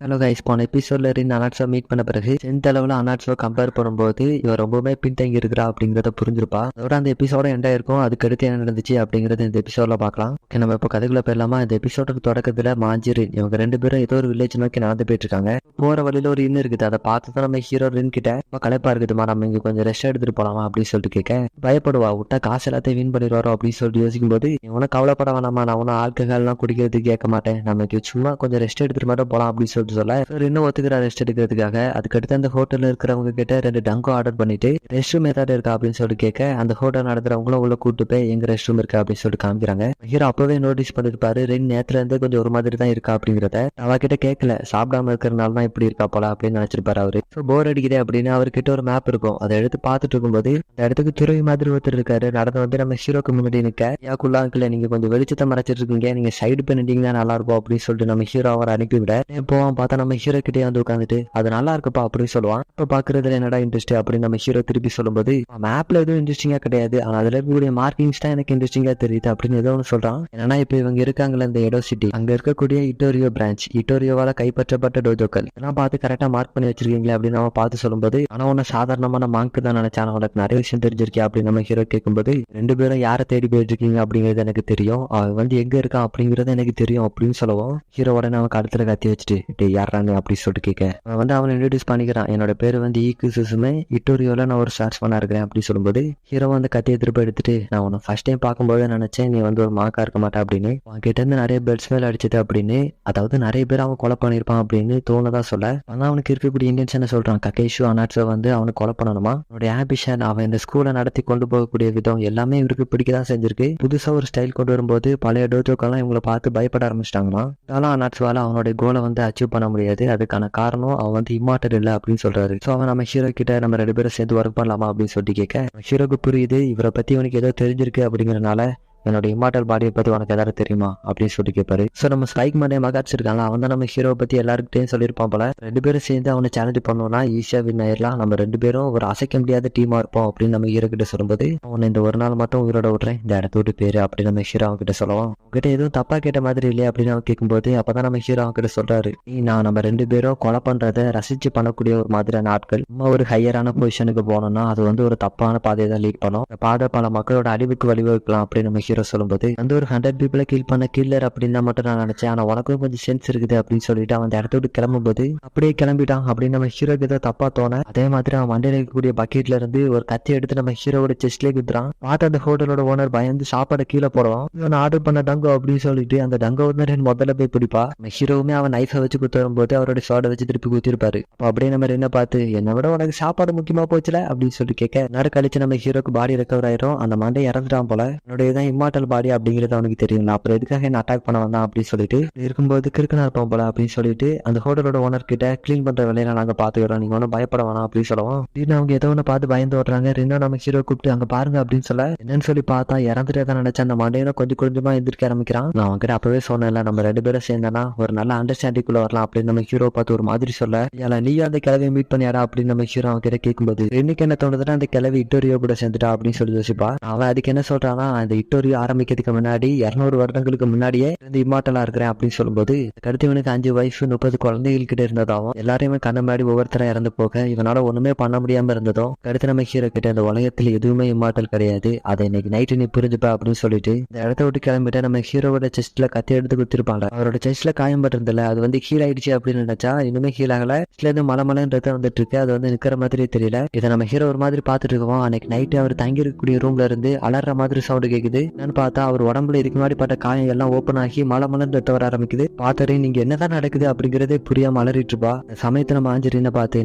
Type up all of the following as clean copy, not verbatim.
Hello guys, போன எபிசோட்ல இருந்து அனாட்ஸோ மீட் பண்ண பிறகு செந்தளவில் அனாட்ஸோ கம்பேர் பண்ணும்போது இவர் ரொம்பவுமே பின்தங்கி இருக்கிறா அப்படிங்கிறத புரிஞ்சிருப்பா. அதோட அந்த எபிசோட எண்டா இருக்கும். அதுக்கடுத்து என்ன நடந்துச்சு அப்படிங்கறது இந்த எபிசோட்ல பார்க்கலாம். ஓகே, நம்ம இப்போ கதைக்குள்ள போயிடலாமா? இந்த எபிசோடுக்கு தொடக்கத்துல மாஞ்சிரின் இவங்க ரெண்டு பேரும் ஏதோ ஒரு வில்லேஜ் நோக்கி நடந்து போயிட்டு இருக்காங்க. போற வழியில ஒரு இன்னும் இருக்குது. அதை பார்த்து தான் நம்ம ஹீரோ ரின் கிட்ட ரொம்ப களைப்பா இருக்குதுமா, நம்ம இங்க கொஞ்சம் ரெஸ்ட் எடுத்துட்டு போலாமா அப்படின்னு சொல்லிட்டு கேட்க பயப்படுவா. விட்டா காசு எல்லாத்தையும் வீண் பண்ணிடுவாரோ அப்படின்னு சொல்லிட்டு யோசிக்கும் போது இவனை கவலைப்பட வேணாமா, நான் ஒன்னும் ஆல்கஹால்லாம் குடிக்கிறதுக்கு கேட்க மாட்டேன், நமக்கு சும்மா கொஞ்சம் ரெஸ்ட் எடுத்துட்டு மட்டும் போலாம் அப்படின்னு சொல்லிட்டு சொல்ல இன்னும் ஒத்துக்கிறா ரெஸ்ட் எடுக்கிறதுக்காக. அதுக்கடுத்து அந்த ஹோட்டல்ல இருக்கிறவங்க கிட்ட 2 டங்கோ ஆர்டர் பண்ணிட்டு ரெஸ்ட் ரூம் ஏதாவது இருக்கா அப்படின்னு சொல்லிட்டு கேட்க அந்த ஹோட்டல் நடத்துறவங்களும் உள்ள கூட்டு போய் எங்க ரெஸ்ட் ரூம் இருக்கா அப்படின்னு சொல்லிட்டு காமிக்கிறாங்க. ஹீரோ அப்பவே நோட்டீஸ் பண்ணிருப்பாரு, 2 நேரத்துல இருந்து கொஞ்சம் ஒரு மாதிரி தான் இருக்கா அப்படிங்கிறத. அவகிட்ட கேட்கல, சாப்பிடாம இருக்கிறனால தான் இப்படி இருக்கா போல அப்படின்னு நினைச்சிருப்பாரு அவரு. போர் அடிக்குதே அப்படின்னு அவர்கிட்ட ஒரு மேப் இருக்கும். அதை எடுத்து பார்த்துட்டு இருக்கும்போது அந்த இடத்துக்கு துறவி மாதிரி ஒருத்தர் இருக்காரு. நடந்து வந்து நம்ம ஹீரோக்கு முன்னாடி நிக்க, யாக்குள்ளா இருக்குல்ல, நீங்க கொஞ்சம் வெளிச்சத்தை மறைச்சிட்டு இருக்கீங்க, நீங்க சைடு பண்ணிட்டீங்கன்னா நல்லா இருக்கும் அப்படின்னு சொல்லிட்டு நம்ம ஹீரோ அவரை அனுப்பிவிட போவான். பார்த்தா நம்ம ஹீரோ கிட்டே வந்து உட்காந்துட்டு அது நல்லா இருக்குப்பா அப்படின்னு சொல்லுவான். இப்ப பாக்குறதுல என்னடா இன்ட்ரெஸ்ட் அப்படின்னு நம்ம ஹீரோ திருப்பி சொல்லும்போது மேப்ல எதுவும் இன்ட்ரெஸ்டிங்கா கிடையாது, ஆனா அதுல இருக்கக்கூடிய மார்க்கிங்ஸ் தான் எனக்கு இன்ட்ரெஸ்டிங்கா தெரியுது அப்படின்னு ஏதோ ஒன்று சொல்றான். என்னன்னா இப்ப இவங்க இருக்காங்கல்ல இந்த எடோ சிட்டி, அங்க இருக்கக்கூடிய இட்டோரியோ பிரான்ச், இட்டோரியோவால கைப்பற்றப்பட்ட டோஜோக்கள் இதெல்லாம் பார்த்து கரெக்டா மார்க் பண்ணி வச்சிருக்கீங்களே அப்படின்னு நம்ம பார்த்து சொல்லும்போது, ஆனா உன்ன சாதாரணமான மார்க் தான் நினைச்சான், உனக்கு நிறைய விஷயம் தெரிஞ்சிருக்கே அப்படின்னு நம்ம ஹீரோ கேட்கும்போது, 2 பேரும் யாரை தேடி போயிட்டு இருக்கீங்க அப்படிங்கிறது எனக்கு தெரியும், அவன் வந்து எங்க இருக்கான் அப்படிங்கறது எனக்கு தெரியும் அப்படின்னு சொல்லுவோம். ஹீரோ உடனே அவன் கழுத்துல கத்தி வச்சுட்டு யாராங்க அப்படின்னு சொல்லிட்டு கேட்க அவன் வந்து அவன் இன்ட்ரோடியூஸ் பண்ணிக்கிறான். என்னோட பேரு வந்து ஈக்கு சுசுமே, இட்டோரியோல நான் ஒரு சர்ச் பண்ணா இருக்கிறேன் அப்படின்னு சொல்லும்போது ஹீரோ வந்து கத்தியை திருப்ப எடுத்துட்டு, நான் உன்னை ஃபர்ஸ்ட் டைம் பார்க்கும்போது நினைச்சேன் நீ வந்து ஒரு மார்க்கா இருக்க மாட்டேன் அப்படின்னு, அவன் கிட்ட இருந்து நிறைய பெட் ஸ்மெல் அடிச்சது அப்படின்னு, அதாவது நிறைய பேர் அவன் கொலை பண்ணிருப்பான் அப்படின்னு தோணுதா சொல்ல, ஆனா அவனுக்கு இருக்கக்கூடிய இன்டென்ஷனை சொல்றான். ககேஷு அனாட்ஸோ வந்து அவனை கொலை பண்ணணுமா, அவனுடைய ஆம்பிஷன், அவன் இந்த ஸ்கூலை நடத்தி கொண்டு போகக்கூடிய விதம் எல்லாமே இவருக்கு பிடிக்கதான் செஞ்சிருக்கு. புதுசா ஒரு ஸ்டைல் கொண்டு வரும்போது பழைய டோஜோக்கெல்லாம் இவங்களை பார்த்து பயப்பட ஆரம்பிச்சிட்டாங்கன்னா, அதனால அனாட்ஸோவால அவனுடைய கோலை வந்து அச்சீவ் பண்ண முடியாது. அதுக்கான காரணம் அவன் வந்து இம்மார்டல் இல்லை அப்படின்னு சொல்றாரு. ஸோ அவன் நம்ம ஹீரோ கிட்ட நம்ம 2 பேரும் சேர்ந்து ஒர்க் பண்ணலாமா அப்படின்னு சொல்லிட்டு கேட்க ஹீரோக்கு புரியுது இவரை பத்தி இவனுக்கு ஏதோ தெரிஞ்சிருக்கு அப்படிங்கறதுனால, என்னோட இம்மார்டல் பாடியை பத்தி உனக்கு ஏதாவது தெரியுமா அப்படின்னு சொல்லி கேட்பாரு. சோ நம்ம ஸ்பைக் மண்டே மகாட்ஸ் இருக்காங்க, அவன் தான் நம்ம ஹீரோ பத்தி எல்லாருக்கிட்டையும் சொல்லியிருப்பான் போல. 2 பேரும் சேர்ந்து அவனை சேலஞ்ச் பண்ணோம்னா ஈஸியா வின் ஆயிடலாம், நம்ம 2 பேரும் ஒரு அசைக்க முடியாத டீமா இருப்போம் அப்படின்னு நம்ம ஹீரோ கிட்ட சொல்லும்போது, அவனை இந்த ஒரு நாள் மட்டும் உயிரோட விடுறேன், இந்த இடத்த விட்டு பேரு அப்படின்னு நம்ம ஹீரோ அவன் கிட்ட சொல்லுவோம். உங்ககிட்ட எதுவும் தப்பா கேட்ட மாதிரி இல்லையா அப்படின்னு அவன் கேட்கும்போது, அப்பதான் நம்ம ஹீரோ அவன் கிட்ட சொல்றாரு, நான் நம்ம 2 பேரும் கொலை பண்றதை ரசிச்சு பண்ணக்கூடிய ஒரு மாதிரியான ஆட்கள், நம்ம ஒரு ஹையரான பொசிஷனுக்கு போனோம்னா அது வந்து ஒரு தப்பான பாதையை தான் லீட் பண்ணும், பாதை பல மக்களோட அழிவுக்கு வழிவகுக்கலாம் அப்படின்னு நம்ம ஹீரோ சொல்லும்போது, வந்து ஒரு 100 பீப்புளை கில் பண்ண கில்லர் அப்படின்னு மட்டும் நான் நினைச்சேன், ஆனா உனக்கும் கொஞ்சம் சென்ஸ் இருக்குது அப்படின்னு சொல்லிட்டு அவன் அந்த இடத்த விட்டு கிளம்பும்போது அப்படியே கிளம்பிட்டான் அப்படின்னு நம்ம ஹீரோக்கு ஏதோ தப்பா தோண, அதே மாதிரி அவன் மண்டையில இருக்கக்கூடிய பக்கெட்ல இருந்து ஒரு கத்தி எடுத்து நம்ம ஹீரோட செஸ்ட்லேயே குத்துறான். பார்த்து அந்த ஹோட்டலோட ஓனர் பயந்து சாப்பாடை கீழே போடுவான். இவன் ஆர்டர் பண்ண டங்கோ அப்படின்னு சொல்லிட்டு அந்த டங்கோ வந்து முதல்ல போய் பிடிப்பா. நம்ம ஹீரோவுமே அவன் நைஃபை வச்சு குத்து வரும்போது அவரோட ஷார்டை வச்சு திருப்பி குத்திருப்பாரு. அப்போ அப்படியே நம்ம என்ன பார்த்து, என்னை விட உனக்கு சாப்பாடு முக்கியமா போச்சுல அப்படின்னு சொல்லி கேட்க, நேரம் கழிச்சு நம்ம ஹீரோக்கு பாடி ரெக்கவர் ஆயிரும். அந்த மண்டை இறந்துட்டான் போல, என்னுடைய தான் இம்மார்டல் பாடி அப்படிங்கிறது அவனுக்கு தெரியும், அப்புறம் எதுக்காக என்ன அட்டாக் பண்ண வந்தான் அப்படின்னு சொல்லிட்டு இருக்கும்போது கிறுக்கனா இருப்போம் போல அப்படின்னு சொல்லிட்டு அந்த ஹோட்டலோட ஓனர் கிட்ட கிளீன் பண்ற வேலையை நாங்க பாத்துக்கிறோம், நீங்க ஒன்னும் பயப்பட வேணாம் அப்படின்னு சொல்லுவோம். திடீர்னு அவங்க ஏதோ ஒன்று பார்த்து பயந்து ஓடுறாங்க. ரெண்டும் நம்ம ஹீரோ கூப்பிட்டு அங்க பாருங்க அப்படின்னு சொல்ல, என்னன்னு சொல்லி பார்த்தா இறந்துட்டே தான் நினைச்சேன். அந்த மண்டையில கொஞ்சம் கொஞ்சமா எந்திரிக்க ஆரம்பிக்கிறான். நான் அவங்ககிட்ட அப்பவே சொன்னேன்ல, நம்ம 2 பேரும் சேர்ந்தனா ஒரு நல்ல அண்டர்ஸ்டாண்டிங்குள்ள வரலாம் அப்படின்னு நம்ம ஹீரோ பார்த்து ஒரு மாதிரி சொல்ல, நீ அந்த கிழவியை மீட் பண்ணியாடா அப்படின்னு நம்ம ஹீரோ அவங்க கிட்ட கேட்கும்போது, இன்னைக்கு என்ன தோணுதுன்னா அந்த கிழவி இட்டோரியோ கூட சேர்ந்துட்டா அப்படின்னு சொல்லி யோசிப்பா. அவன் அதுக்கு என்ன சொல்றான்னா, அந்த இட்டோரியோ ஆரம்பிக்கிறதுக்கு முன்னாடி 200 வருடங்களுக்கு முன்னாடியே இருந்து இம்மார்டலா இருக்கிறேன் அப்படின்னு சொல்லும்போது, அடுத்து இவனுக்கு 5 வயசு 30 குழந்தைகள் கிட்ட இருந்ததாவும், எல்லாரையுமே கண்ண முன்னாடி ஒவ்வொருத்தரா இறந்து போக இவனால ஒண்ணுமே பண்ண முடியாம இருந்ததும், அடுத்து நம்ம ஹீரோ கிட்ட இந்த உலகத்துல எதுவுமே இம்மார்டல் கிடையாது, அதை இன்னைக்கு நைட்டு நீ புரிஞ்சுப்பா அப்படின்னு சொல்லிட்டு இந்த இடத்த விட்டு கிளம்பிட்டு நம்ம ஹீரோவோட செஸ்ட்ல கத்தி எடுத்து குத்திருப்பாங்க. அவரோட செஸ்ட்ல காயம் பட்டிருந்தல, அது வந்து ஹீல் ஆயிடுச்சு அப்படின்னு நினைச்சா இன்னுமே ஹீல் ஆகல. இதுல இருந்து மலமலன்றது வந்துட்டு இருக்கு, அது வந்து நிக்கிற மாதிரியே தெரியல. இதை நம்ம ஹீரோ ஒரு மாதிரி பாத்துட்டு இருக்கோம். அன்னைக்கு நைட்டு அவர் தங்கி இருக்கக்கூடிய ரூம்ல இருந்து அலற மாதிரி சவுண்ட் கேக்குது. என்னன்னு பார்த்தா அவர் உடம்புல இதுக்கு முன்னாடி பட்ட காயம் எல்லாம் ஓப்பன் ஆகி மலமலன் ரத்த வர ஆரம்பிக்குது. பாத்தரே நீங்க என்னதான் நடக்குது அப்படிங்கறதே புரியாம அலறிட்டு இருப்பா. சமயத்துல நம்ம ஆஞ்சரின பார்த்து,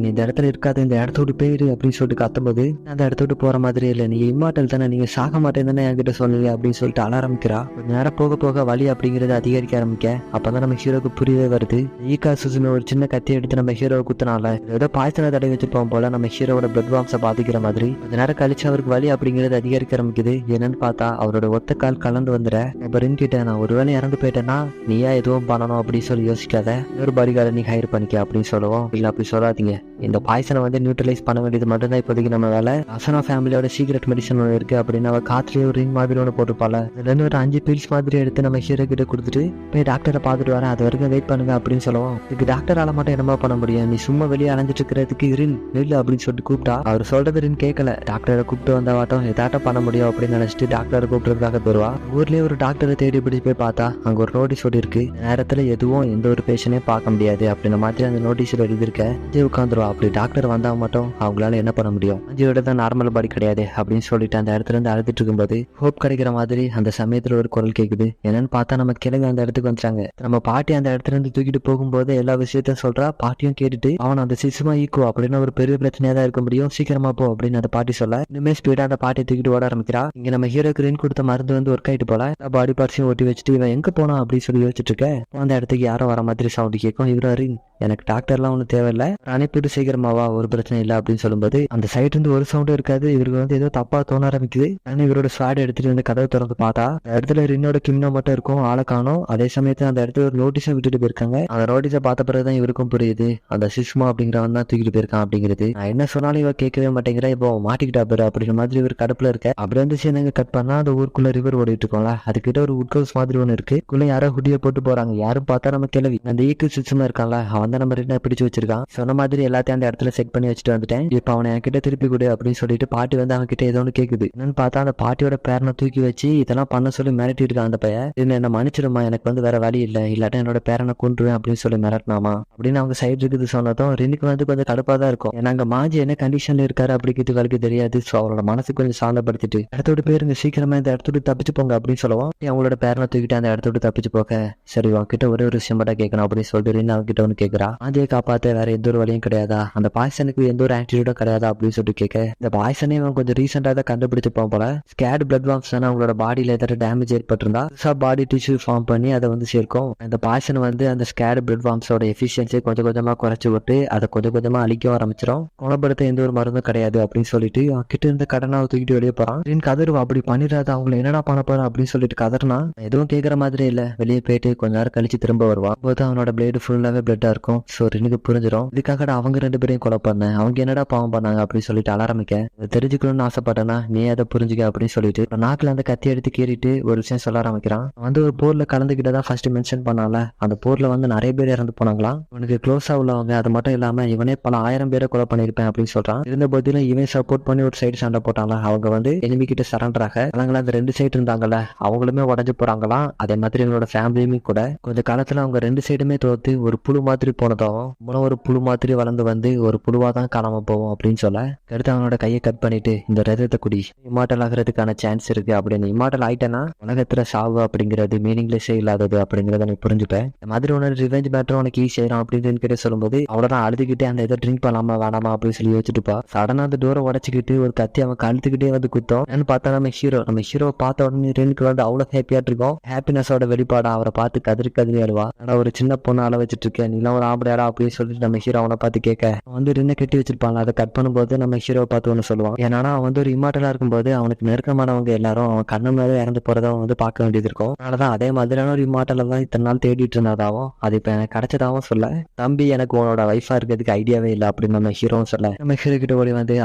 நீ இந்த இடத்துல இருக்காது, இந்த இடத்த விட்டு போயிரு அப்படின்னு சொல்லிட்டு கத்தும்போது, அந்த இடத்த விட்டு போற மாதிரி இல்ல, நீங்க இம்மார்டல் தானே, நீங்க சாக மாட்டேன் தானே என்கிட்ட சொல்லுங்க அப்படின்னு சொல்லிட்டு அழ ஆரம்பிக்கிறா. நேரம் போக போக வலி அப்படிங்கறது அதிகரிக்க ஆரம்பிக்க, அப்பதான் நம்ம ஹீரோக்கு புரியவே வருது. ஈகா சுசுமே ஒரு சின்ன கத்தி எடுத்து நம்ம ஹீரோவை குத்தினால ஏதோ பாய்ச்சனை தடவை வச்சிருப்போம் போல நம்ம ஹீரோட பிளட் வாம்ஸை பாதிக்கிற மாதிரி. அந்த நேரம் கழிச்சு அவருக்கு வலி அப்படிங்கிறது அதிகரிக்க ஆரம்பிக்குது. என்னன்னு பார்த்தா அவரோட ரத்த கால் கலந்து வந்துற ரின் கிட்ட நான் ஒருவேளை இறந்து போயிட்டேன்னா நீயா எதுவும் பண்ணணும் அப்படின்னு சொல்லி யோசிக்காத, இன்னொரு பாடிகார்டை நீ ஹையர் பண்ணிக்க அப்படின்னு சொல்லுவோம். இல்ல அப்படி சொல்லாதீங்க, இந்த பாய்சனை வந்து நியூட்ரலைஸ் பண்ண வேண்டியது மட்டும் தான் இப்போதைக்கு நம்ம வேலை. அசனா ஃபேமிலியோட சீக்ரெட் மெடிசன் ஒன்று இருக்கு அப்படின்னு அவ காத்துலயே ஒரு ரிங் மாதிரி ஒன்று போட்டுப்பால. இதுல இருந்து ஒரு 5 பீல்ஸ் மாதிரி எடுத்து நம்ம ஹீரோ கிட்ட கொடுத்துட்டு போய் டாக்டரை பார்த்துட்டு வரேன், அது வரைக்கும் வெயிட் பண்ணுங்க அப்படின்னு சொல்லுவோம். இதுக்கு டாக்டரால மட்டும் என்னமா பண்ண முடியும், நீ சும்மா வெளியே அலைஞ்சிட்டு இருக்கிறதுக்கு ரின் நெல் அப்படின்னு சொல்லிட்டு கூப்பிட்டா அவர் சொல்றது ரின் கேட்கல. டாக்டரை கூப்பிட்டு வந்தாட்டம் எதாட்டம் பண்ண முடியும் அப்படின்னு நினைச்சிட்டு டாக்டரை கூப்பிட்டுறதுக்காக வருவா. ஊர்லயே ஒரு டாக்டரை தேடி பிடிச்சி போய் பார்த்தா அங்க ஒரு நோட்டீஸ் ஒட்டி இருக்கு, நேரத்துல எதுவும் எந்த ஒரு பேஷனே பார்க்க முடியாது அப்படின்ற மாதிரி அந்த நோட்டீஸ்ல எழுதிருக்க. அஞ்சு உட்காந்துருவா. அப்படி டாக்டர் வந்தா மட்டும் அவங்களால என்ன பண்ண முடியும், அஞ்சுயோட தான் நார்மல் பாடி கிடையாது அப்படின்னு சொல்லிட்டு அந்த இடத்துல இருந்து அழுதுட்டு இருக்கும்போது ஹோப் கிடைக்கிற மாதிரி அந்த சமயத்துல ஒரு குரல் கேக்குது. என்னன்னு பார்த்தா நம்ம கிழங்கு அந்த இடத்துக்கு வந்துட்டாங்க. நம்ம பாட்டி அந்த இடத்துல இருந்து தூக்கிட்டு போகும்போது எல்லா விஷயத்தையும் சொல்றா. பாட்டியும் கேட்டுட்டு அவன் அந்த சிசுமா ஈக்கோ அப்படின்னு ஒரு பெரிய பிரச்சனையா தான் இருக்க முடியும், சீக்கிரமா போ அப்படின்னு அந்த பாட்டி சொல்ல இனிமே ஸ்பீடா அந்த பாட்டியை தூக்கிட்டு ஓட ஆரம்பிக்கிறா. இங்க நம்ம ஹீரோக்கு ரின் கொடுத்த மருந்து வந்து ஒர்க் ஆயிட்டு போல. பாடி பார்ட்ஸையும் ஒட்டி வச்சுட்டு இவன் எங்க போனா அப்படின்னு சொல்லி யோசிச்சுட்டு இருக்க. அந்த இடத்துக்கு யாரும் வர மாதிரி சவுண்ட் கேட்கும். இவரோ ரின் எனக்கு டாக்டர்லாம் ஒன்றும் தேவையில்லை, அனுப்பிட்டு சீக்கிரமாவா, ஒரு பிரச்சனை இல்லை அப்படின்னு சொல்லும்போது அந்த சைட் இருந்து ஒரு சவுண்டும் இருக்காது. இவருக்கு வந்து ஏதோ தப்பா தோண ஆரம்பிக்குது. ஆனால் இவரோட ஸ்வாட் எடுத்துட்டு வந்து கதவை திறந்து பார்த்தா அந்த இடத்துல ரின்னோட கிம்னோ மட்டும் இருக்கும், ஆளை காணும். அதே சமயத்துல அந்த இடத்துல ஒரு நோட்டீஸை விட்டுட்டு போயிருக்காங்க. அந்த நோட்டீஸை பார்த்த பிறகுதான் இவருக்கும் புரியுது அந்த சிஸ்மா அப்படிங்கிறவன் தான் தூக்கிட்டு போயிருக்கான் அப்படிங்கிறது. நான் என்ன சொன்னாலும் இவ கேட்கவே மாட்டேங்கிற, இப்போ மாட்டிக்கிட்டா பேரு அப்படின்ற மாதிரி இவர் கடுப்புல இருக்க. அப்படி வந்து சேர்ந்து கட் பண்ணா அந்த ஊருக்குள்ள ரிவர் ஓடிட்டு இருக்கோம்ல, அதுக்கிட்ட ஒரு உட் ஹவுஸ் மாதிரி ஒன்று இருக்கு. குள்ள யாரோ ஹுடியை போட்டு போறாங்க. யாரும் பார்த்தா நம்ம கிளவி அந்த ஈக்கு சிஸ்டமா இருக்கான்ல, அவன் தான் நம்ம ரெண்டா பிடிச்சு வச்சிருக்கான். சொன்ன மாதிரி எல்லாத்தையும் அந்த இடத்துல செட் பண்ணி வச்சுட்டு வந்துட்டேன். இப்ப அவனை என்கிட்ட திருப்பி கொடு அப்படின்னு சொல்லிட்டு பாட்டி வந்து அவன் கிட்ட ஏதோ ஒன்று கேக்குது. என்னன்னு பார்த்தா அந்த பாட்டியோட பேரனை தூக்கி வச்சு இதெல்லாம் பண்ண சொல்லி மிரட்டி இருக்கான் அந்த பையன். என்ன மன்னிச்சிடுமா, எனக்கு வந்து வேற வழி இல்லை, இல்லாட்டா என்னோட பேரனை கொண்டுருவேன் அப்படின்னு சொல்லி மிரட்டினாமா அப்படின்னு அவங்க சைடு இருக்குது சொன்னதும் ரினுக்கு வந்து கொஞ்சம் கடுப்பா தான் இருக்கும். ஏன்னா அங்க மாஜி என்ன கண்டிஷன்ல இருக்காரு அப்படிங்கிறது வரைக்கும் தெரியாது. ஸோ அவரோட மனசு கொஞ்சம் சாந்தப்படுத்திட்டு இடத்தோட பேருங்க சீக்கிரமா இந்த இடத்தோட தப்பிச்சு போங்க அப்படின்னு சொல்லுவோம். அவங்களோட பேரனை தூக்கிட்டு அந்த இடத்தோட தப்பிச்சு போக சரி அவன்கிட்ட ஒரே ஒரு விஷயம் மட்டும் கேட்கணும் அப்படின்னு சொல்லிட்டு ரின் அவங்க கிட்ட ஒன்று கேட்கறா. மாஜியை காப்பாத்த வேற எந்த ஒரு வழியும் கிடையாதா, அந்த பாய்சனுக்கு எந்த ஒரு ஆக்டிவிட்டும் கிடையாதா அப்படின்னு சொல்லிட்டு கேட்க இந்த பாய்சனே அவன் கொஞ்சம் ரீசெண்டா தான் கண்டுபிடிச்சிருப்பான் போல. ஸ்கேட் பிளட் வார்ம்ஸ் தானே அவங்களோட பாடியில ஏதாவது டேமேஜ் ஏற்பட்டிருந்தா பாடி டிஷ்யூ ஃபார்ம் பண்ணி அதை வந்து சேர்க்கும். அந்த பாய்சன் வந்து அந்த ஸ்கேட் பிளட் வார்ம்ஸோட எஃபிஷியன்சியை கொஞ்சம் கொஞ்சமா குறைச்சு விட்டு அதை கொஞ்சம் கொஞ்சமா அழிக்க ஆரம்பிச்சிடும். குணப்படுத்த எந்த ஒரு மருந்தும் கிடையாது அப்படின்னு சொல்லிட்டு அவன் கிட்ட இருந்த கடனை தூக்கிட்டு வெளியே போறான். கதருவா அப்படி பண்ணிடாத, அவங்களை என்னடா பண்ண போறான் அப்படின்னு சொல்லிட்டு கதறினா எதுவும் கேட்கற மாதிரி இல்ல. வெளியே போயிட்டு கொஞ்ச நேரம் கழிச்சு திரும்ப வருவான். போது அவனோட பிளேடு ஃபுல்லாவே பிளட்டா இருக்கும். ஸோ ரினுக்கு புரிஞ்சிடும் இதுக்காக அவங்க 2 பேரையும் கொலை பண்ண, அவங்க என்னடா பாவம் பண்ணாங்க அப்படின்னு சொல்லிட்டு அலாரமிக்க. தெரிஞ்சுக்கணும்னு ஆசைப்பட்டனா நீ அதை புரிஞ்சுக்க அப்படின்னு சொல்லிட்டு நாக்குல அந்த கத்தி எடுத்து கீறிட்டு ஒரு விஷயம் சொல்ல ஆரம்பிக்கிறான். வந்து ஒரு போர்ல கலந்துகிட்டதா ஃபர்ஸ்ட் மென்ஷன் பண்ணால, அந்த போர்ல வந்து நிறைய பேர் இறந்து போனாங்களாம். இவனுக்கு க்ளோஸா உள்ளவங்க, அது மட்டும் இல்லாம இவனே பல 1000 பேரை கொலை பண்ணிருப்பேன் அப்படின்னு சொல்றான். இருந்த போதிலும் இவன் சப்போர்ட் பண்ணி ஒரு சைடு சண்டை போட்டாங்களா, அவங்க வந்து எனிமி கிட்ட சரண்டர் ஆக அவங்கள அந்த 2 சைடு இருந்தாங்கல்ல அவங்களுமே உடஞ்சு போறாங்களாம். அதே மாதிரி இவங்களோட ஃபேமிலியுமே கூட கொஞ்ச காலத்துல அவங்க 2 சைடுமே தோத்து ஒரு புழு மாதிரி போனதாகவும் ஒரு புழு மாதிரி வளர்ந்து வந்து ஒரு புழுவா தான் காணாம போவோம் அப்படின்னு சொல்ல அடுத்து அவனோட கையை கட் பண்ணிட்டு இந்த ரத்தத்தை குடி, இம்மார்டல் ஆகிறதுக்கான சான்ஸ் இருக்கு அப்படின்னு. இம்மார்டல் ஆயிட்டேன்னா உலகத்துல சாவு அப்படிங்கிறது மீனிங்லெஸ்ஸே இல்லாதது அப்படிங்கறத நீ புரிஞ்சுப்பேன். இந்த மாதிரி உன்னோட ரிவெஞ்ச் மேட்டர் உனக்கு ஈஸி ஆயிரும் அப்படின்னு கிட்ட சொல்லும்போது அவ்வளவுதான் அழுதுகிட்டே அந்த இதை ட்ரிங்க் பண்ணலாமா வேணாமா அப்படின்னு சொல்லி யோசிச்சுட்டுப்பா. சடனா அந்த டோரை உடச்சிக்கிட்டு ஒரு கத்தி அவன் கழுத்துக்கிட்டே வந்து குத்தோம். ஏன்னு பார்த்தா நம்ம ஹீரோவை பார்த்த உடனே ரெனுக்கு வந்து அவ்வளவு ஹாப்பியா இருக்கும். ஹாப்பினஸோட வெளிப்பாடா அவரை பார்த்து கதறி கதறி அழுவா. ஆனா ஒரு சின்ன பொண்ணு அள வச்சுட்டு இருக்கேன், நீலாம் ஒரு ஆம்படையாடா அப்படின்னு சொல்லிட்டு நம்ம ஹீரோ அவனை பார்த்து கேட்க வந்து ரின்னை கட்டி வச்சிருப்பாங்க. அதை கட் பண்ணும்போது நம்ம ஹீரோவை பார்த்து ஒன்று சொல்லுவான். ஏன்னா அவன் வந்து ஒரு இம்மார்டலா இருக்கும்போது அவனுக்கு நெருக்கமானவங்க எல்லாரும் அவன் கண்ணு மேலே இறந்து போறத வந்து பார்க்க வேண்டியது இருக்கும். அதனாலதான் அதே மாதிரியான ஒரு இம்மார்டலை தான் இத்தனை நாள் தேடிட்டு இருந்ததாவும் அது இப்ப எனக்கு கிடைச்சதாவும் சொல்ல, தம்பி எனக்கு உன்னோட வைஃபா இருக்கிறதுக்கு ஐடியாவே இல்லை அப்படின்னு நம்ம ஹீரோவும் சொல்ல நம்ம ஹீரோ கிட்ட ஓடி வந்து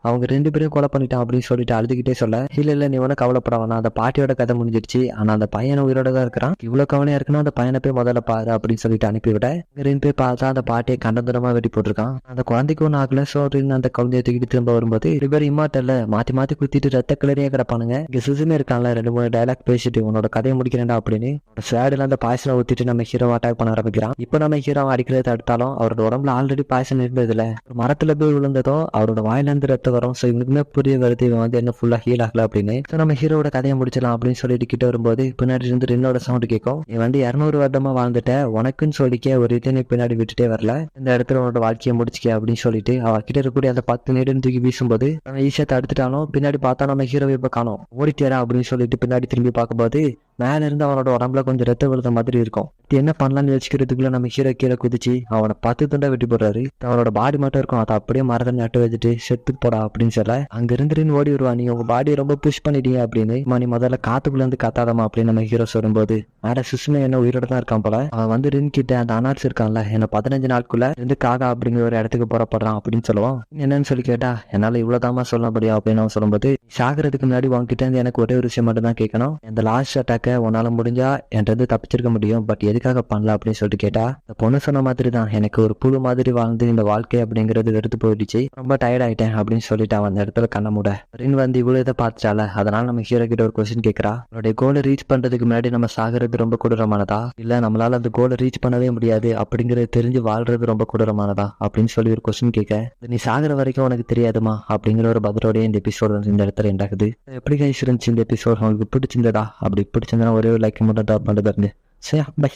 அவங்க 2 பேரும் கொலை பண்ணிட்டான் அப்படின்னு சொல்லிட்டு அழுதுகிட்டே சொல்ல, இல்ல நீ ஒன்னும் கவலைப்படவனா, அந்த பாட்டியோட கதை முடிஞ்சிருச்சு, ஆனா அந்த பையனை உயிரோட தான் இருக்கிறான், இவ்வளவு கவலையா இருக்குன்னா அந்த பையனை போய் முதல்ல பாரு அப்படின்னு சொல்லிட்டு அனுப்பிவிட 2 பேர் பார்த்தா அந்த பாட்டியை கண்டந்தரமா வெட்டி போட்டிருக்கான். அந்த குழந்தைக்கு ஒன்று ஆகல. சோ அந்த குழந்தைய தூக்கிட்டு திரும்ப வரும்போது 2 பேரும் இம்மார்டல்ல மாத்தி மாத்தி குத்திட்டு ரத்த கிளறியா கிடப்பானுங்க. இங்க சுசுமே இருக்கான்ல 2-3 டைலாக் பேசிட்டு உன்னோட கதையை முடிக்கிறேன்டா அப்படின்னு ஸ்வேடுல அந்த பாய்சனை ஊத்திட்டு நம்ம ஹீரோ அட்டாக் பண்ண ஆரம்பிக்கிறான். இப்போ நம்ம ஹீரோ அடிக்கிறத தடுத்தாலும் அவரோட உடம்புல ஆல்ரெடி பாய்சன் இருந்ததுல ஒரு மரத்துல போய் விழுந்ததும் அவரோட வாயில இருந்து ரத்தம் வரும். சோ இவனுக்குமே புரிய வருது இவன் வந்து என்ன ஃபுல்லா ஹீல் ஆகல அப்படின்னு. சோ நம்ம ஹீரோட கதையை முடிச்சலாம் அப்படின்னு சொல்லிட்டு கிட்ட வரும்போது பின்னாடி இருந்து ரின்னோட சவுண்ட் கேட்கும். நீ வந்து 200 வருடமா வாழ்ந்துட்ட, உனக்குன்னு சொல்லிக்க ஒரு இதை நீ பின்னாடி விட்டுட்டே வரல, இந்த இடத்துல உன்னோட வாழ்க்கையை முடிச்சுக்க அப்படின்னு சொல்லிட்டு அவகிட்ட இருக்கக்கூடிய அந்த 10 நேரம் தூக்கி வீசும்போது நம்ம ஈஸியா தடுத்துட்டாலும் பின்னாடி பார்த்தா நம்ம ஹீரோவை இப்ப காணோம். ஓடிட்டேரா அப்படின்னு சொல்லிட்டு பின்னாடி திரும்பி பார்க்கும்போது மேல இருந்து அவனோட உடம்புல கொஞ்சம் ரத்த விழுந்த மாதிரி இருக்கும். இது என்ன பண்ணலாம்னு யோசிக்கிறதுக்குள்ள நம்ம ஹீரோ கீழே குதிச்சு அவனை 10 துண்டா வெட்டி போடுறாரு. அவனோட பாடி மட்டும் இருக்கும், அதை அப்படியே மரத்தை நட்டு வச்சுட்டு செத்து போடா அப்படின்னு சொல்ல அங்க இருந்து ரின் ஓடி வருவா. நீங்க உங்க பாடியை ரொம்ப புஷ் பண்ணிட்டீங்க அப்படின்னு. நீ முதல்ல காத்துக்குள்ள இருந்து காத்தாதமா அப்படின்னு நம்ம ஹீரோ சொல்லும்போது மேட சுசுமே என்ன உயிரோட தான் இருக்கான் போல. அவன் வந்து ரின் கிட்ட அந்த அனாட்ஸ் இருக்கான்ல, என்ன 15 நாட்குள்ள இருந்து காகா அப்படிங்கிற ஒரு இடத்துக்கு புறப்படுறான் அப்படின்னு சொல்லுவான். என்னன்னு சொல்லி கேட்டா என்னால இவ்வளவுதாமா சொல்ல முடியும் அப்படின்னு அவன் சொல்லும்போது, சாகிறதுக்கு முன்னாடி உன்கிட்ட இருந்து எனக்கு ஒரே ஒரு விஷயம் மட்டும் தான் கேட்கணும். இந்த லாஸ்ட் அட்டாக்க உன்னால முடிஞ்சா என்கிட்ட தப்பிச்சிருக்க முடியும், பட் எதுக்காக பண்ணல அப்படின்னு சொல்லிட்டு கேட்டா, இந்த பொண்ணு சொன்ன மாதிரி தான் எனக்கு ஒரு புழு மாதிரி வாழ்ந்து இந்த வாழ்க்கை அப்படிங்கிறது வெறுத்து போயிடுச்சு, ரொம்ப டயர்ட் ஆயிட்டேன் அப்படின்னு சொல்லிட்டு அவன் அந்த இடத்துல கண்ண மூட. ரின் வந்து இவ்வளவு இதை பார்த்துட்டால, அதனால நம்ம ஹீரோ கிட்ட ஒரு கொஸ்டின் கேட்கறா. அவனுடைய கோலை ரீச் பண்றதுக்கு முன்னாடி நம்ம சாகிறது ரொம்ப கொடூரமானதா, இல்ல நம்மளால அந்த கோலை ரீச் பண்ணவே முடியாது அப்படிங்கறது தெரிஞ்சு வாழ்றது ரொம்ப கொடூரமானதா அப்படின்னு சொல்லி ஒரு கொஸ்டின் கேட்க, நீ சாகிற வரைக்கும் உனக்கு தெரியாதுமா அப்படிங்கிற ஒரு பதிலோடய இந்த எபிசோட் வந்து இந்த இடத்துல எண்டாகுது. எப்படி கைஸ் இருந்துச்சு இந்த எபிசோட்? உங்களுக்கு பிடிச்சிருந்ததா? அப்படி பிடிச்சிருந்தா ஒரே ஒரு லைக் மட்டும் ட்ராப் பண்ணுறது. சரி, பை.